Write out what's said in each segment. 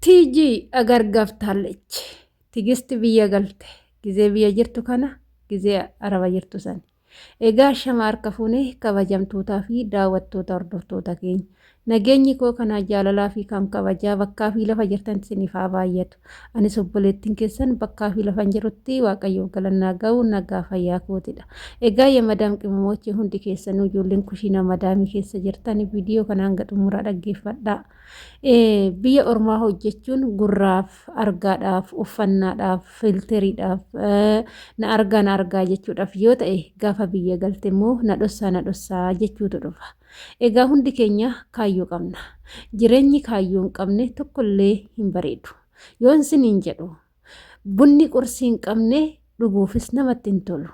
Tiijii agar gaftaallechi tigist biyya galte gizee biyya jirtu kana gizee araba jirtu sani. Egaa shama harka fuunee kabajamtootaa fi daawwattoota hordoftoota keenya. Nageenyi koo kanaa jaalalaa fi kan kabajaa bakkaa fi lafa jirtan isiniif haa baay'atu. Anis obboleettiin keessan bakkaa fi lafan jirutti waaqayyoo galannaa ga'u nagaa fayyaa kootidha. Egaa yaa madaam qimamoochee hundi keessanuu ijoolleen kushiina madaamii keessa jirtan viidiyoo kanaan hanga xumuraa dhaggeeffadhaa. Biyya ormaa hojjechuun gurraaf, argaadhaaf, uffannaadhaaf, filteriidhaaf, na argaa jechuudhaaf yoo ta'e gaafa biyya galte immoo na dhossaa jechuutu dhufa. Egaa hundi keenya kaayyoo qabna. Jireenyi kaayyoo hin qabne tokkollee hin bareedu. Yoon isiniin jedhu bunni qursii hin qabne dhuguufis namatti hin tolu.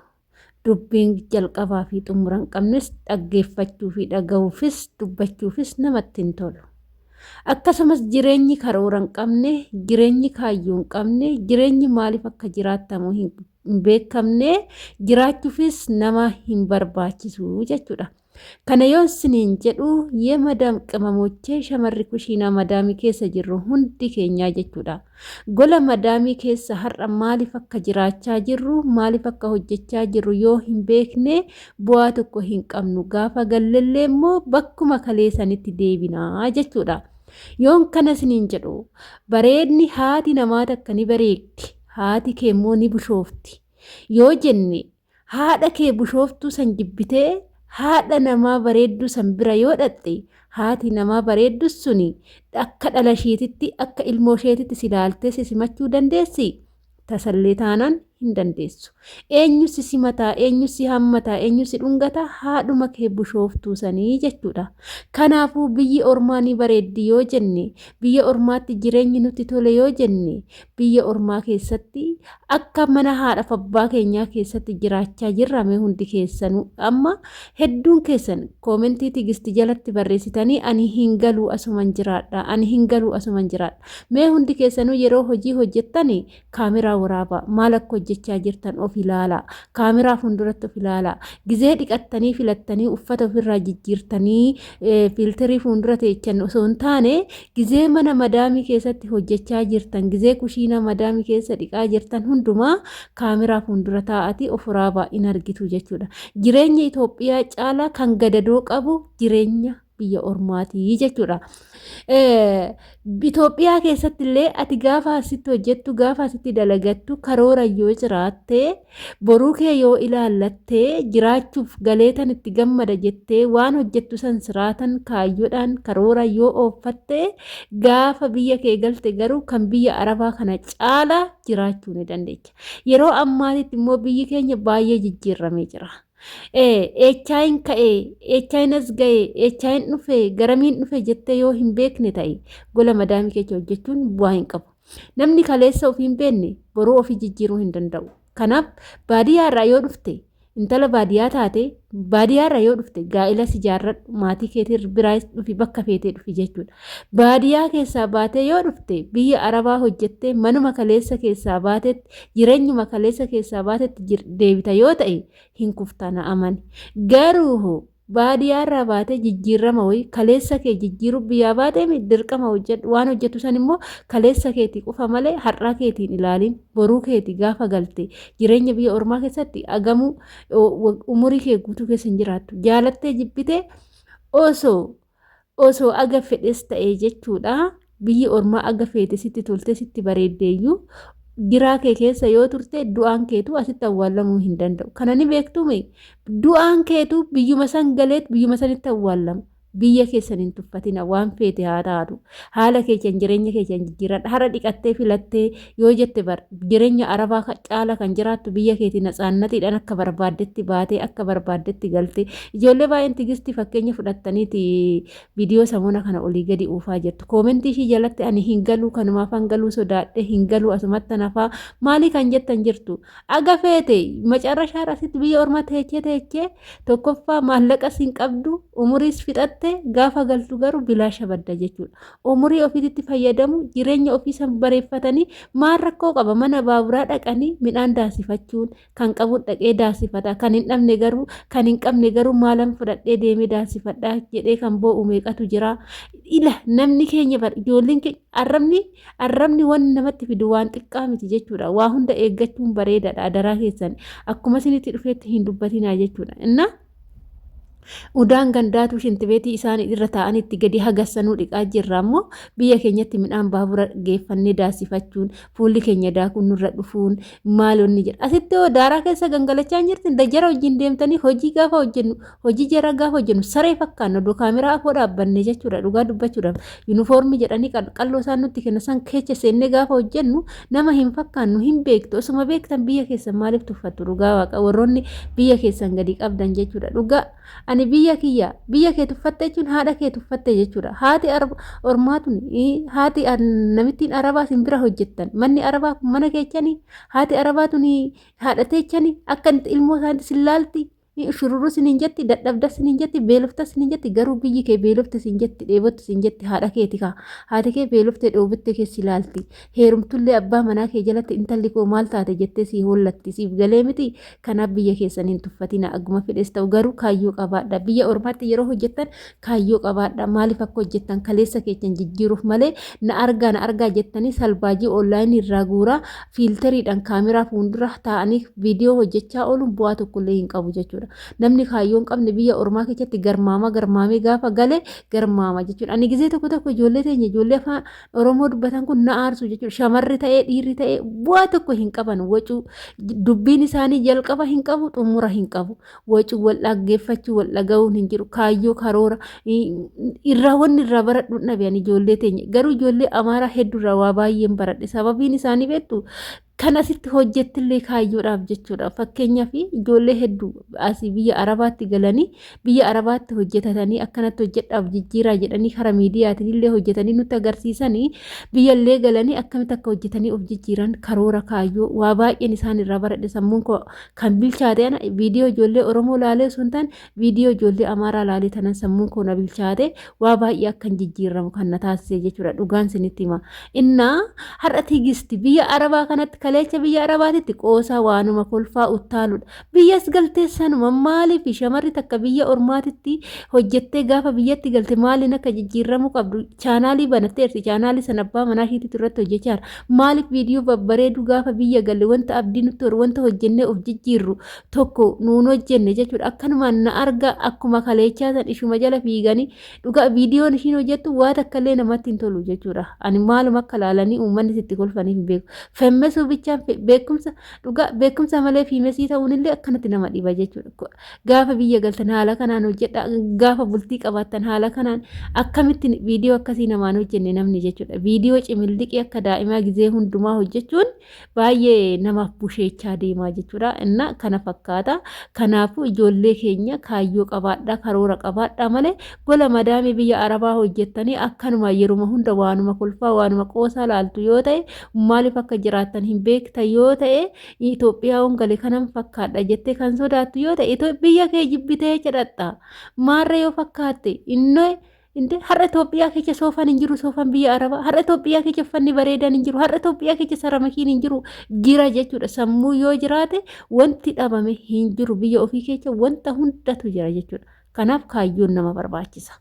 Dubbiin jalqabaa fi xumura hin qabnes dhaggeeffachuu fi dhaga'uufis dubbachuufis namatti hin tolu. Akkasumas jireenyi karoora hin qabne, jireenyi kaayyoo hin qabne, jireenyi maaliif akka jiraatamu hin beekamne jiraachuufis nama hin barbaachisu jechuudha. Kana yoon isiniin jedhu yee madaam qimamoochee shamarri kushiinaa madaamii keessa jirru hundi keenyaa jechuudha. Gola madaamii keessa har'a maaliif akka jiraachaa jirru, maaliif akka hojjechaa jirru yoo hin beekne bu'aa tokko hin qabnu. Gaafa gallellee immoo bakkuma kaleessanitti deebinaa jechuudha. Yoon kana isiniin jedhu bareedni haati namaa takka ni bareeddi, haati kee immoo ni bushoofti. Yoo jenne haadha kee bushooftuu san jibbitee haadha namaa bareeddu san bira yoo dhatte haati namaa bareeddu suni akka dhala isheetitti akka ilmoo isheetitti si ilaaltee si simachuu dandeessi? Tasallee taanaan hin dandeessu. Eenyu si simataa, eenyu si hammataa, eenyu si dhungataa? Haadhuma kee bushooftuu sanii jechuudha. Kanaafuu biyyi ormaa ni bareeddi yoo jenne, biyya ormaatti jireenyi nutti tole yoo jenne, biyya ormaa keessatti akka mana haadha abbaa keenyaa keessatti jiraachaa jirrame hundi keessanuu. Amma hedduun keessan koomentii tigisti jalatti barreessitanii ani hin galuu asuman jiraadha, ani hin galuu asuman jiraadha. Mee hundi keessanuu yeroo hojii hojjettani kaameraa waraabaa, maal akka hojjechaa jirtan of ilaalaa, kaameraa fuulduratti of ilaalaa, gizee dhiqattanii filattanii uffata ofirraa jijjiirtanii filterii fuuldura teechan osoo hin taane gizee mana madaamii keessatti hojjechaa jirtan, gizee kushiinaa madaamii keessa dhiqaa jirtan hundumaa kaameraa fuuldura taa'atii of waraabaa in argitu jechuudha. Jireenya Itoophiyaa caalaa kan gadadoo qabu jireenya biyya ormaatii jechuudha. Itoophiyaa keessatti illee ati gaafa asitti hojjettu, gaafa asitti dalagattu karoora yoo jiraatte, boruu kee yoo ilaallatte, jiraachuuf galeetan itti gammada jettee waan hojjettu san siraatan kaayyoodhaan karoora yoo ooffatte, gaafa biyya kee galte garuu kan biyya arabaa kana caalaa jiraachuu ni dandeenya. Yeroo ammaatitti immoo biyyi keenya baay'ee jijjiirramee jira. Eechaayin ka'ee, eechaayinas ga'ee, eechaayin dhufee, garamiin dhufee jettee yoo hin beekne ta'e gola madaamii keessa hojjechuun bu'aa hin qabu. Namni kaleessa ofii hin beekne boruu ofii jijjiiruu hin danda'u. Kanaaf baadiyyaarraa yoo dhufte, intala baadiyyaa taate baadiyyaarraa yoo dhufte gaa'ila si jaarradhu, maatii keetii biraayis dhufi bakka feetee dhufi jechuudha. Baadiyyaa keessaa baatee yoo dhufte biyya arabaa hojjettee manuma kaleessa keessaa baatetti, jireenyuma kaleessa keessaa baatetti deebita yoo ta'e hin kuftana amani. Garuu baadiyyaarraa baatee jijjiirrama wayii kaleessa kee jijjiiruu biyyaa baatee dirqama hojjedhu, waan hojjettu san immoo kaleessa keetii qufa malee har'aa keetiin ilaaliin boruu keetii gaafa galte jireenya biyya ormaa keessatti agamuu umurii kee guutuu keessa hin jiraattu. Jaalattee jibbitee osoo aga fedhes ta'ee jechuudha. Biyyi ormaa aga feete sitti tolte sitti bareeddeeyyuu jiraa kee keessa yoo turte du'aan keetu asitti awwaalamuu hin danda'u. Kana ni beektume du'aan keetu biyyuma san galeet biyyuma sanitti awwaalama. Biyya keessan hin tuffatina, waan feete haa taatu. Haala keessan jireenya keessan jijjiiradha. Hara dhiqattee filattee yoo jette jireenya arabaa caala kan jiraattu biyya keetii natsaannatiidhaan akka barbaaddetti baatee akka barbaaddetti galte. Ijoollee baay'een tigistii fakkeenya fudhattaniiti viidiyoo samuuna kana olii gadi uufaa jirtu. Koomentii ishii jalatti ani hin galuu kanumaaf hangaluu sodaadhe hin galuu asumatti nafaa maalii kan jettan jirtu. Aga feete macarra shaarasitti biyya ormaa teechee tokkoffaa maallaqas hin qabdu, umuriis fixatte. barattee gaafa galtu garuu bilaasha badda jechuudha. Umurii ofiitti fayyadamu jireenya ofii san bareeffatanii maal rakkoo qaba mana baaburaa dhaqanii midhaan daasifachuun kan qabu dhaqee daasifata kan hin dhabne garuu kan hin qabne garuu maalan fudhadhee deemee daasifadhaa jedhee kan boo'u meeqatu jira. Ila namni keenya ijoolleen keenya arrabni waan namatti fidu waan xiqqaa miti jechuudha. Waa hunda eeggachuun bareedaadha daraa keessan akkuma isinitti dhufeetti hin dubbatinaa jechuudha. Inna udaan gandaatu shintibeetii isaanii irra taa'anitti gadi hagassanuu dhiqaa jirra ammoo biyya keenyatti midhaan baabura geeffannee daasifachuun fuulli keenya daakuun nurra dhufuun maalonni jedha. Asitti yoo daaraa keessa gangalachaa jirtin dajjara wajjin deemtanii hojii gaafa hojjennu hojii jara gaafa hojjennu saree fakkaanna odoo kaameraa afoo dhaabbanne jechuudha. Dhugaa dubbachuudhaaf yuunifoormii jedhanii qalloo isaan nutti kenna san keessa seennee gaafa hojjennu nama hin fakkaannu hin beektu. Osuma beektan biyya keessan maaliif tuffattu dhugaa waaqa warroonni biyya keessan gadi qabdan jechuudha. Dhugaa ani biyya kee tuffatte jechuun haadha kee tuffatte jechuudha. Haati ormaatun haati namittiin arabaa sin bira hojjettan manni arabaa kun mana keechanii haati arabaatun haadha teechanii akka ilmoo isaaniitti sin laalti. Shururu sinin jetti dadhabda sinin jetti beelofta sinin jetti garuu biyyi kee beelofta sin jetti dheebotta sin jetti haadha keeti kaa haati kee beelofte dheebotte kee si laalti heerumtullee abbaa manaa kee jalatti intalli koo maal taate jettee si hollatti siif galee miti. Kanaaf biyya keessan hin tuffatina agguma fedhes ta'u garuu kaayyoo qabaadha. Biyya ormaatti yeroo hojjettan kaayyoo qabaadha. Maaliif akka hojjettan kaleessa keechan jijjiiruuf malee na argaa jettanii salbaajii onlaayinii irraa guuraa fiiltariidhaan kaameraa fuuldura taa'anii viidiyoo hojjechaa ooluun bu'aa tokkollee hin qabu jechuudha. Namni kaayyoon qabne biyya ormaa keessatti garmaamee gaafa galee garmaama jechuudha. Ani gizee tokko ijoollee teenya ijoollee afaan Oromoo dubbatan kun na aarsu jechuudha. Shamarri ta'ee dhiirri ta'ee bu'aa tokko hin qaban wacuu dubbiin isaanii jalqaba hin qabu xumura hin qabu. Wacuu wal dhaggeeffachuu wal dhaga'uun hin jiru. Kaayyoo karoora wanni irraa baradhuun dhabeen ijoollee teenya garuu ijoollee amaaraa hedduurraa waa baay'een baradhe sababiin isaanii beektu. Kan asitti hojjettillee kaayyoodhaaf jechuudha. Fakkeenyaaf ijoollee hedduu asii biyya arabaatti galanii biyya arabaatti hojjetatanii akkanatti hojjedhaaf jijjiiraa jedhanii karaa miidiyaatiin illee hojjetanii nutti agarsiisanii biyyallee galanii akkamitti akka hojjetanii of jijjiiran karoora kaayyoo waa baay'een isaan irraa baradhe sammuun kan bilchaate ana viidiyoo ijoollee Oromoo laalee sun tan viidiyoo ijoollee Amaaraa laalee tanan sammuun koo na bilchaate waa baay'ee akkan jijjiiramu kan na taasise jechuudha. Dhugaan sinitti hima. Innaa har'a tigist biyya arabaa kanatti kaleecha biyya arabaatitti qoosaa waanuma kolfaa uttaaludha. Biyyas galteessanuma maaliif shamarri takka biyya ormaatitti hojjettee gaafa biyyatti galte maaliin akka jijjiiramu qabdu chaanaalii banatteerti. Chaanaalii sana abbaa manaa ishiitti irratti hojjechaa maaliif viidiyoo babbareedu gaafa biyya galle wanta abdii nutti horu wanta hojjennee of jijjiirru tokko nuun hojjenne jechuudha. Akkanumaan na arga akkuma kaleechaa san ishuma jala fiiganii dhugaa viidiyoon ishiin hojjettu waa takkallee namatti hin tolu jechuudha. Ani maaluma akka laalanii uummanni sitti kolfanii hin beeku. Femmesuu bichaan beekumsa malee fiimesii ta'uun illee akkanatti nama dhiba jechuudha. Gaafa biyya galtan haala kanaan hojjedha gaafa bultii qabaattan haala kanaan akkamitti viidiyoo akkasii namaan hojjenne namni jechuudha. Viidiyoo cimilliqii akka daa'imaa gizee hundumaa hojjechuun baay'ee namaaf busheechaa deemaa jechuudha. Inna kana fakkaata. Kanaafuu ijoollee keenya kaayyoo qabaadhaa karoora qabaadhaa malee gola madaamii biyya arabaa hojjettanii akkanuma yeruma hunda waanuma kolfaa waanuma qoosaa laaltu yoo ta'e maaliif akka jiraattan hin beekta yoo ta'e Itoophiyaa galee kanan fakkaadha jettee kan sodaattu yoo ta'e biyya kee jibbitee jedhatta maarree yoo fakkaatte innoo har'a Itoophiyaa keessa soofaan hin jiru soofaan biyya arabaa har'a Itoophiyaa keessa uffanni bareedan hin jiru har'a Itoophiyaa keessa saramakiin hin jiru jira jechuudha. Sammuu yoo jiraate wanti dhabame hin jiru biyya ofii keessa wanta hundatu jira jechuudha. Kanaaf kaayyoon nama barbaachisa.